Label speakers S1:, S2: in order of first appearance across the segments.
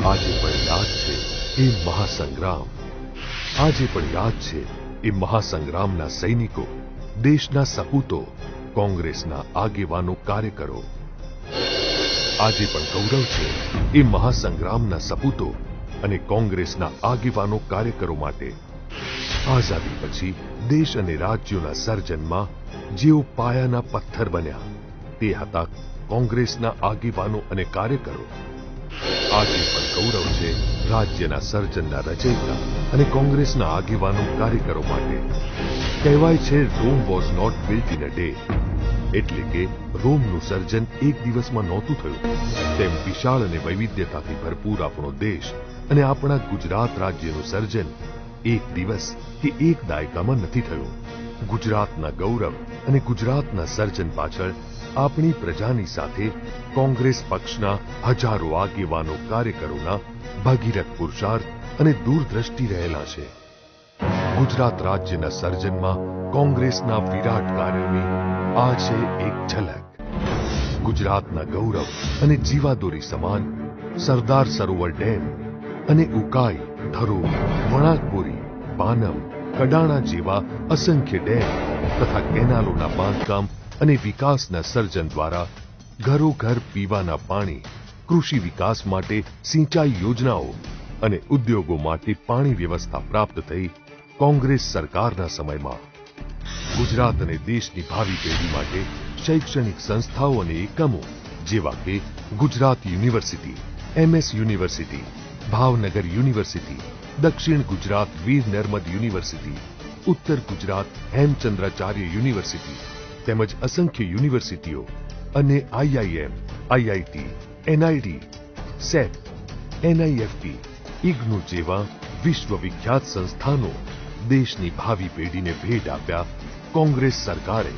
S1: આજે પણ યાદ છે એ મહાસંગ્રામ, આજે પણ યાદ છે એ મહાસંગ્રામના સૈનિકો, દેશના સપૂતો, કોંગ્રેસના આગેવાનો, કાર્યકરો. આજે પણ ગૌરવ છે એ મહાસંગ્રામના સપૂતો અને કોંગ્રેસના આગેવાનો, કાર્યકરો માટે. આઝાદી પછી દેશ અને રાજ્યોના સર્જનમાં જેઓ પાયાના પથ્થર બન્યા, તે હતા કોંગ્રેસના આગેવાનો અને કાર્યકરો. આજે પણ ગૌરવ છે રાજ્યના સર્જનના રચયિતા અને કોંગ્રેસના આગેવાનો, કાર્યકરો માટે. કહેવાય છે Rome was not built in a day, એટલે કે રોમનું સર્જન એક દિવસમાં નહોતું થયું. તેમ વિશાળ અને વૈવિધ્યતાથી ભરપૂર આપણો દેશ અને આપણા ગુજરાત રાજ્યનું સર્જન એક દિવસ કે એક દાયકામાં નથી થયું. ગુજરાતના ગૌરવ અને ગુજરાતના સર્જન પાછળ આપણી પ્રજાની સાથે કોંગ્રેસ પક્ષના હજારો આગેવાનો, કાર્યકરોના ભગીરથ પુરુષાર્થ અને દૂરદ્રષ્ટિ રહેલા છે. ગુજરાત રાજ્યના સર્જનમાં કોંગ્રેસના વિરાટ કાર્યોની આ છે એક ઝલક. ગુજરાતના ગૌરવ અને જીવાદોરી સમાન સરદાર સરોવર ડેમ અને ઉકાઈ, ધરોઈ, વણાકબોરી, પાનમ, કડાણા જેવા અસંખ્ય ડેમ તથા કેનાલોના બાંધકામ અને વિકાસના સર્જન દ્વારા ઘરો ઘર પીવાના પાણી, કૃષિ વિકાસ માટે સિંચાઈ યોજનાઓ અને ઉદ્યોગો માટે પાણી વ્યવસ્થા પ્રાપ્ત થઈ કોંગ્રેસ સરકારના સમયમાં. ગુજરાત અને દેશની ભાવિ પેઢી માટે શૈક્ષણિક સંસ્થાઓ અને એકમો જેવા કે Gujarat university, MS university, Bhavnagar university, દક્ષિણ ગુજરાત વીર નર્મદ યુનિવર્સિટી, ઉત્તર ગુજરાત હેમચંદ્રાચાર્ય યુનિવર્સિટી તેમજ અસંખ્ય યુનિવર્સિટીઓ અને IIM, IIT, NIT, SET, NIFT, IGNOU જેવા વિશ્વવિખ્યાત સંસ્થાનો દેશની ભાવિ પેઢીને ભેટ આપ્યા કોંગ્રેસ સરકારે.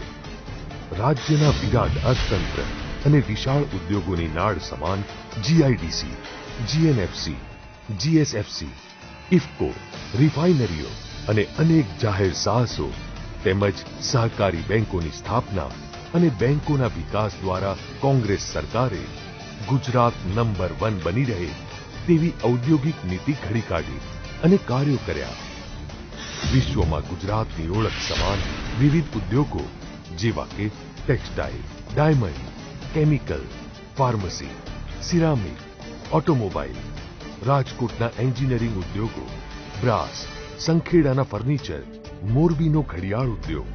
S1: રાજ્યના વિરાટ અર્થતંત્ર અને વિશાળ ઉદ્યોગોની નાળ સમાન GIDC, GNFC, GSFC, ઇફકો, રિફાઇનરીઓ અને અનેક જાહેર સાહસો તેમજ સહકારી બેંકોની સ્થાપના અને બેંકોના વિકાસ દ્વારા કોંગ્રેસ સરકારે ગુજરાત નંબર 1 બની રહે તેવી ઔદ્યોગિક નીતિ ઘડી કાઢી અને કાર્યો કર્યા. વિશ્વમાં ગુજરાતની ઓળખ સમાન વિવિધ ઉદ્યોગો જેવા કે textile, diamond, chemical, pharmacy, ceramic, automobile, રાજકોટના એન્જિનિયરિંગ ઉદ્યોગો, બ્રાસ, સંખેડાના ફર્નિચર, મોરબીનો ઘડિયાળ ઉદ્યોગ,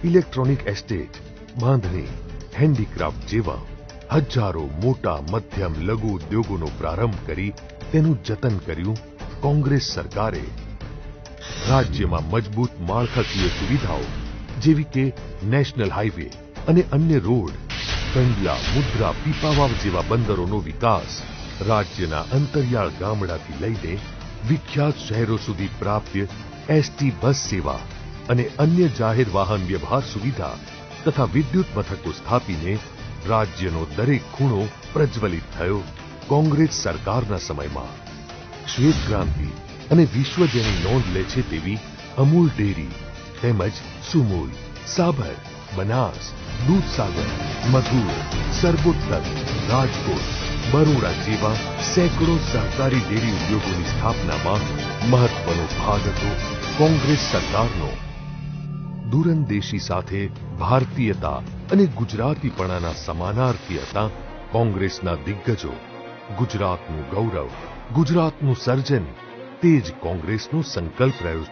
S1: ઇલેક્ટ્રોનિક એસ્ટેટ, બાંધણી, હેન્ડીક્રાફ્ટ જેવા હજારો મોટા, મધ્યમ, લઘુ ઉદ્યોગોનો પ્રારંભ કરી તેનું જતન કર્યું કોંગ્રેસ સરકારે. રાજ્યમાં મજબૂત માળખાકીય સુવિધાઓ જેવી કે નેશનલ હાઈવે અને અન્ય રોડ, કંડલા, મુદ્રા, પીપાવાવ જેવા બંદરોનો વિકાસ, રાજ્યના અંતરિયાળ ગામડાથી લઈને વિખ્યાત શહેરો સુધી પ્રાપ્ય ST બસ સેવા અને અન્ય જાહેર વાહન વ્યવહાર સુવિધા તથા વિદ્યુત મથકો સ્થાપીને રાજ્યનો દરેક ખૂણો પ્રજ્વલિત થયો કોંગ્રેસ સરકારના સમયમાં. શ્વેત ક્રાંતિ અને વિશ્વ જેની નોંધ લે છે તેવી અમૂલ ડેરી તેમજ સુમૂલ, સાબર, બનાસ, દૂધસાગર, મધુર, સરબોત્તર, રાજકોટ, બરોડા જેવા સેંકડો સહકારી ડેરી ઉદ્યોગોની સ્થાપનામાં મહત્વનો ભાગ હતો કોંગ્રેસ સરકારનો. દૂરંદેશી સાથે ભારતીયતા અને ગુજરાતીપણાના સમાનાર્થી હતા કોંગ્રેસના દિગ્ગજો. ગુજરાતનું ગૌરવ, ગુજરાતનું સર્જન તે જ કોંગ્રેસનો સંકલ્પ રહ્યો